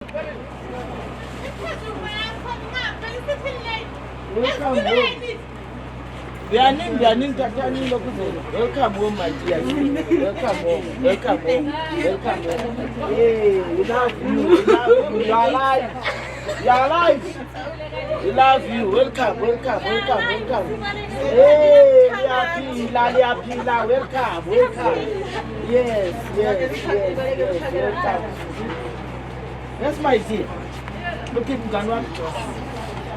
Welcome home. Welcome home, my dear. Welcome home. Welcome home. Welcome home. Hey, we love you. We love you. You are alive. You are alive. We love you. Welcome. Welcome. Welcome. Welcome. Hey, we are happy. Welcome. Welcome. Yes. Welcome. That's my dear. Look at Ganwa.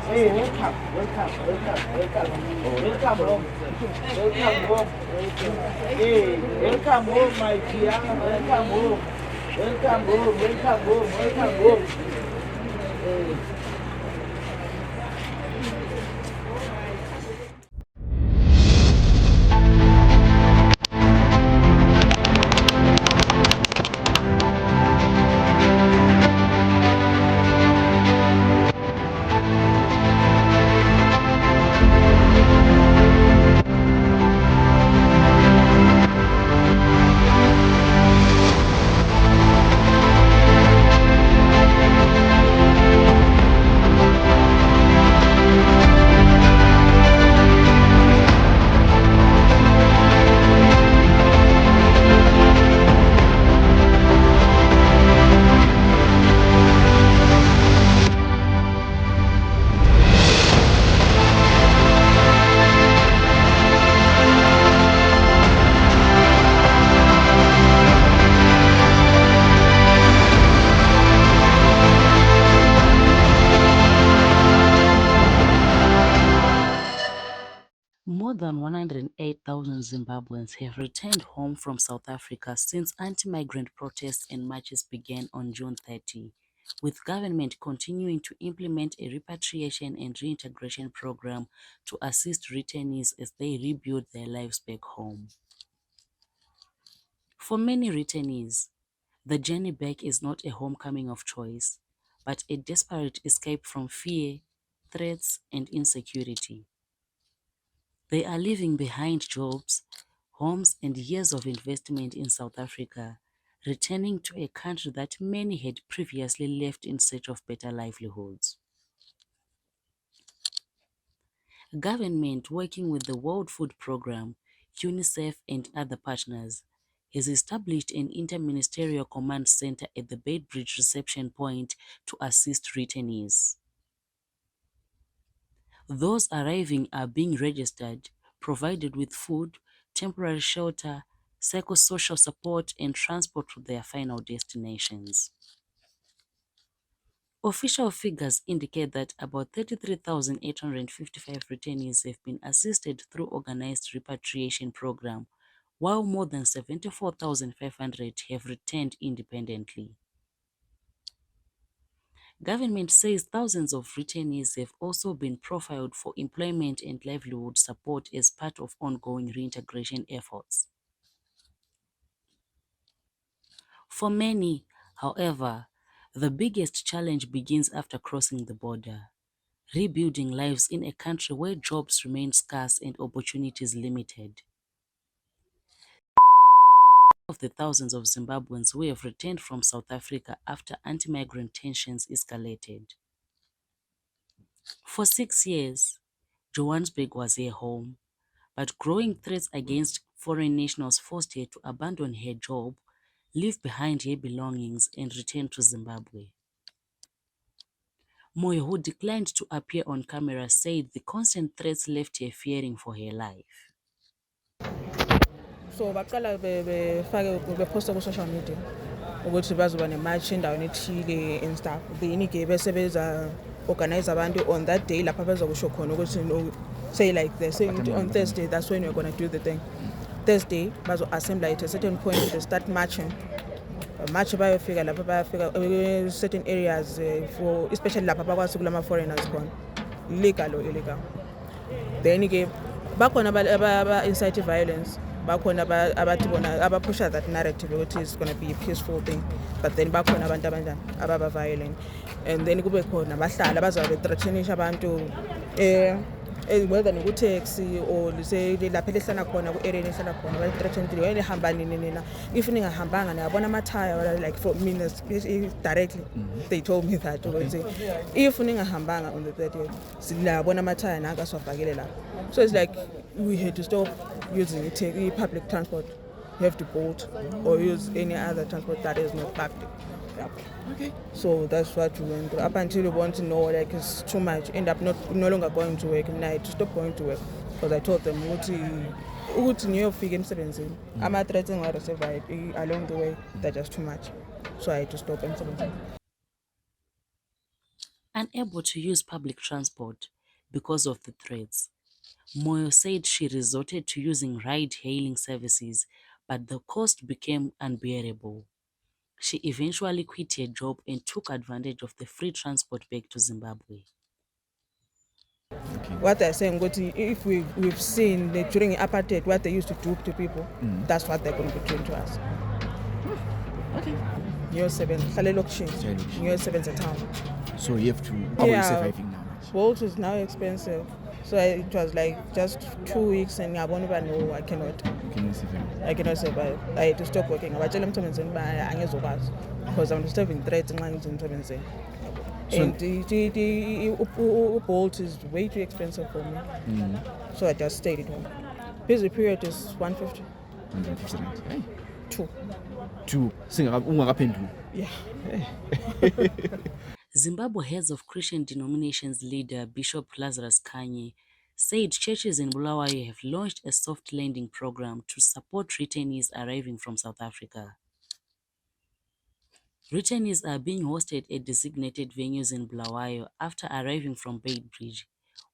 Hey, welcome. Oh, welcome home. Welcome home. Hey, welcome home, my dear. Welcome home. Welcome home. Hey. More than 108,000 Zimbabweans have returned home from South Africa since anti-migrant protests and marches began on June 30, with government continuing to implement a repatriation and reintegration program to assist returnees as they rebuild their lives back home. For many returnees, the journey back is not a homecoming of choice, but a desperate escape from fear, threats, and insecurity. They are leaving behind jobs, homes, and years of investment in South Africa, returning to a country that many had previously left in search of better livelihoods. Government, working with the World Food Programme, UNICEF, and other partners, has established an interministerial command center at the Beitbridge reception point to assist returnees. Those arriving are being registered, provided with food, temporary shelter, psychosocial support, and transport to their final destinations. Official figures indicate that about 33,855 returnees have been assisted through organized repatriation program, while more than 74,500 have returned independently. Government says thousands of returnees have also been profiled for employment and livelihood support as part of ongoing reintegration efforts. For many, however, the biggest challenge begins after crossing the border, rebuilding lives in a country where jobs remain scarce and opportunities limited. Of the thousands of Zimbabweans who have returned from South Africa after anti-migrant tensions escalated. For 6 years, Johannesburg was her home, but growing threats against foreign nationals forced her to abandon her job, leave behind her belongings, and return to Zimbabwe. Moyo, who declined to appear on camera, said the constant threats left her fearing for her life. So baqala beposta ku-social media ukuthi bazoba ne-march endaweni ethile and stuff. Then-ke bese beza organize abantu on that day lapha bezokusho khona ukuthi say like they're saying on Thursday, that's when we're going to do the thing. Thursday bazo assemble at a certain point, they start marching. March bayofika lapha bayafika certain areas for especially lapha bakwazi kulama foreigners khona, legal or illegal. Then-ke bakhona aba incite violence, bakhona abathi bona abapusha that narrative ukuthi it's going to be a peaceful thing, but then bakhona abantu abanjani ababa violent. And then kube khona abahlala bazabe threatenisha abantu whether ngutaxi or say lapha lehlala khona ku-area lehlala khona ba-Repatriation wena nihamba nini nina if ningahambanga niyabona amathaya like for me directly they told me that ukuthi if ningahambanga on the 30th siyabona amathaya nanka siwafakele la. So it's like we had to stop using public transport. You have to bolt or use any other transport that is not backed. Yeah. Okay. So that's what we went through. Up until you want to know like it's too much, end up no longer going to work. And I had to stop going to work because I told them ukuthi ngiyofika emsebenzini ama-threats engiwa-receive along the way they're just too much. So I had to stop emsebenzini. Unable to use public transport because of the threats, Moyo said she resorted to using ride-hailing services, but the cost became unbearable. She eventually quit her job and took advantage of the free transport back to Zimbabwe. Okay. What they're saying, if we've seen during apartheid what they used to do to people, that's what they're going to be doing to us. Okay. Year 7, Year 7's a town. So you have to. How are you surviving now? Bolt is now expensive. So it was like just 2 weeks and I won't even know I cannot. I cannot survive. I had to stop working. Because I'm still in threats and and the Bolt is way too expensive for me. So I just stayed at home. Busy period is 150. 150 rand. Two. Yeah. Zimbabwe Heads of Christian Denominations leader Bishop Lazarus Kanye said churches in Bulawayo have launched a soft landing program to support returnees arriving from South Africa. Returnees are being hosted at designated venues in Bulawayo after arriving from Beitbridge,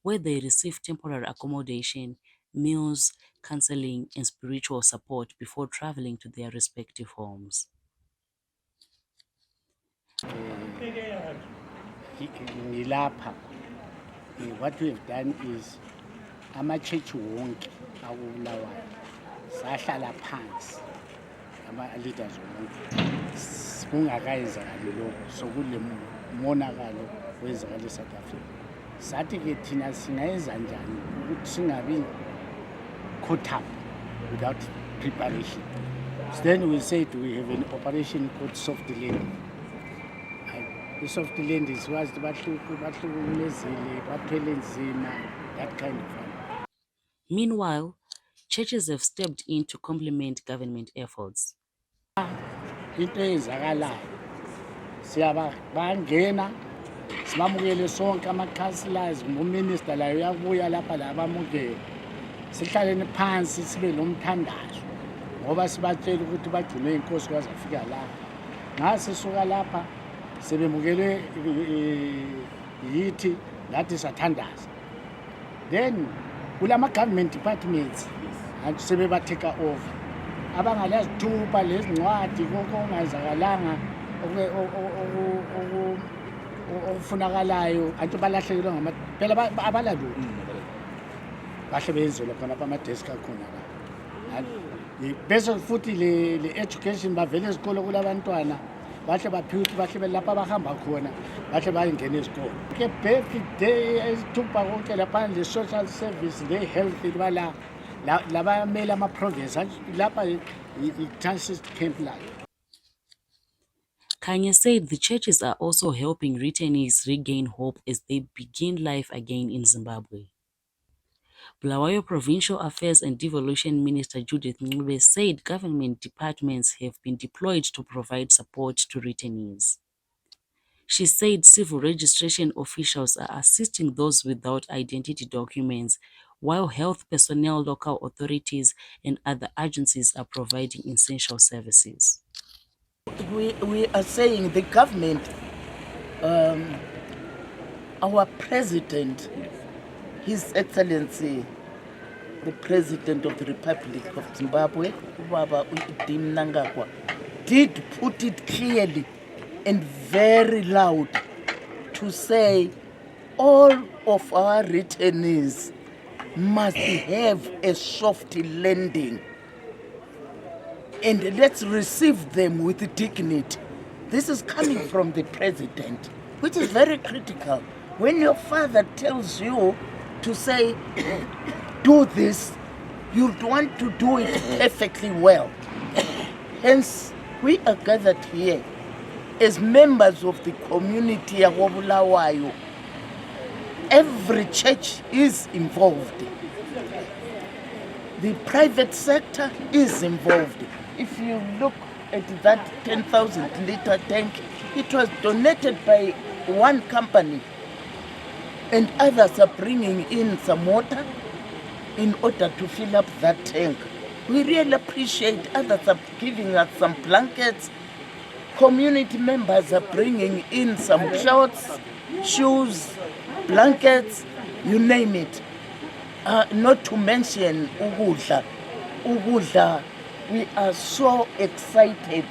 where they receive temporary accommodation, meals, counseling, and spiritual support before traveling to their respective homes. What we have done is ama-church wonke akubulawayo sahlala phansi ama-leaders wonke kungakayenzakali lokho sokule monakalo wenzakala eSouth Africa. Sathi-ke thina singayenza njani ukuthi singabi caught up without preparation. So then we said we have an operation called soft landing. The soft landing is was that kind of fun. Meanwhile, churches have stepped in to complement government efforts. Into ezakalayo siyabangena simamukele sonke ama-councillors ngominister layo uyabuya lapha labamukele sihlaleni phansi sibe nomthandazo ngoba sibatshela ukuthi bagcine inkosi kwaze afika lapha ngasisuka lapha sebemukele yithi lathi sathandaza then kulama government departments and sebebateka over abangalazithupa lezincwadi kongazakalanga okufunakalayo antu balahlekelwe ngamaphela abalalutho bahle benzela khona ama-desk akhona la bese futhi le-education bavele ezikolo kulabantwana bahle baphiwe ukuthi bahle belapha bahamba khona bahle bayingena ezikolo ke birthday ezithupha konke lapha le-social service le-health bala labamele ama-progress lapha i-transit camp layo. Kanye said the churches are also helping returnees regain hope as they begin life again in Zimbabwe. Bulawayo Provincial Affairs and Devolution Minister Judith Ncube said government departments have been deployed to provide support to returnees. She said civil registration officials are assisting those without identity documents, while health personnel, local authorities, and other agencies are providing essential services. We are saying the government, our president, His Excellency, the President of the Republic of Zimbabwe, did put it clearly and very loud to say all of our returnees must have a soft landing and let's receive them with dignity. This is coming from the president, which is very critical. When your father tells you to say, do this, you'd want to do it perfectly well. Hence, we are gathered here as members of the community of Bulawayo. Every church is involved. The private sector is involved. If you look at that 10,000 litre tank, it was donated by one company, and others are bringing in some water in order to fill up that tank. We really appreciate others are giving us some blankets. Community members are bringing in some clothes, shoes, blankets, you name it. Not to mention ukudla. Ukudla, we are so excited.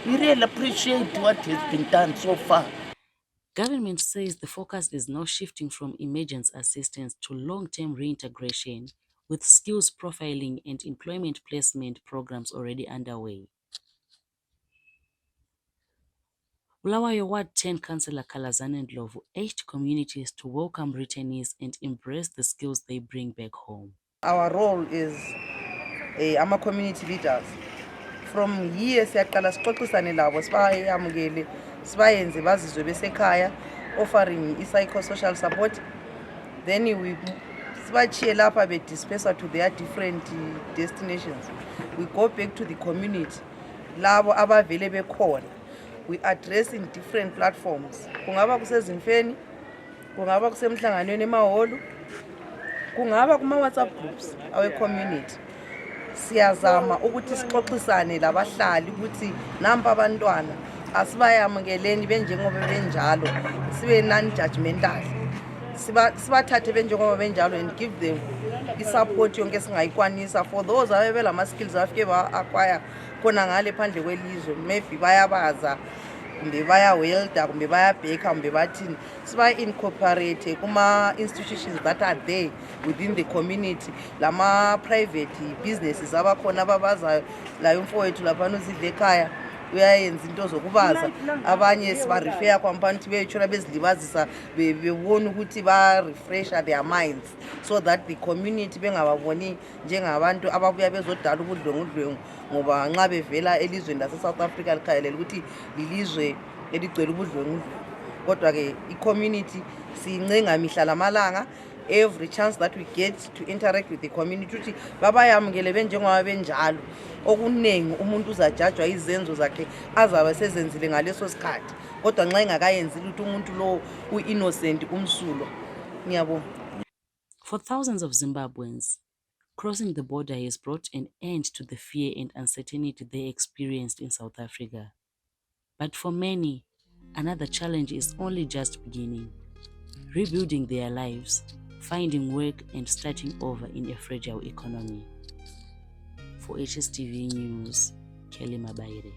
We really appreciate what has been done so far. Government says the focus is now shifting from emergency assistance to long-term reintegration, with skills profiling and employment placement programs already underway. Bulawayo Ward 10 Councillor Kalazane Ndlovu urged communities to welcome returnees and embrace the skills they bring back home. Our role is ama community leaders. From here siyaqala sixoxisane labo sibayamukele sibayenze bazizwe besekhaya, offering psychosocial support. Then we sibachiye lapha be disperse to their different destinations. We go back to the community labo abavele bekhona. We address in different platforms. Kungaba kusezimfeni, kungaba kusemhlanganweni emahholo, kungaba kuma WhatsApp groups our community. Siyazama ukuthi sixoxisane labahlali ukuthi namba abantwana asibayamukeleni benjengoba benjalo, sibe non-judgmental. Sibathathe benjengoba benjalo and give them i-support yonke singayikwanisa for those abebelama skills afike ba-acquire khona ngale phandle kwelizwe, maybe bayabaza, kumbe bayawelda, kumbe bayabheka, kumbe bathini. Siba-incorporate kuma-institutions that are there within the community. Lama private businesses abakhona ababazayo, layo mfowethu laphana uzidla ekhaya uyayenza into zokubaza, abanye siba-refer kwampani beyitshona bezilibazisa bebona ukuthi ba-refresha their minds, so that the community bengababoni njengabantu ababuya bezodala ubudlwengudlwengu, ngoba nxa bevela elizweni lase-South Africa likhayelela ukuthi lilizwe eligcwele ubudlwengudlwengu. Kodwa-ke i-community siyincenga mihla lamalanga, every chance that we get to interact with the community ukuthi babayamukele benjengoba benjalo. Okuningi umuntu uzajajwa izenzo zakhe azabe sezenzile ngaleso sikhathi, kodwa nxa engakayenzile ukuthi umuntu lo u-innocent umsulo. Ngiyabonga. For thousands of Zimbabweans, crossing the border has brought an end to the fear and uncertainty they experienced in South Africa. But for many, another challenge is only just beginning, rebuilding their lives, finding work and starting over in a fragile economy. For HStv News, Kelly Mabaire.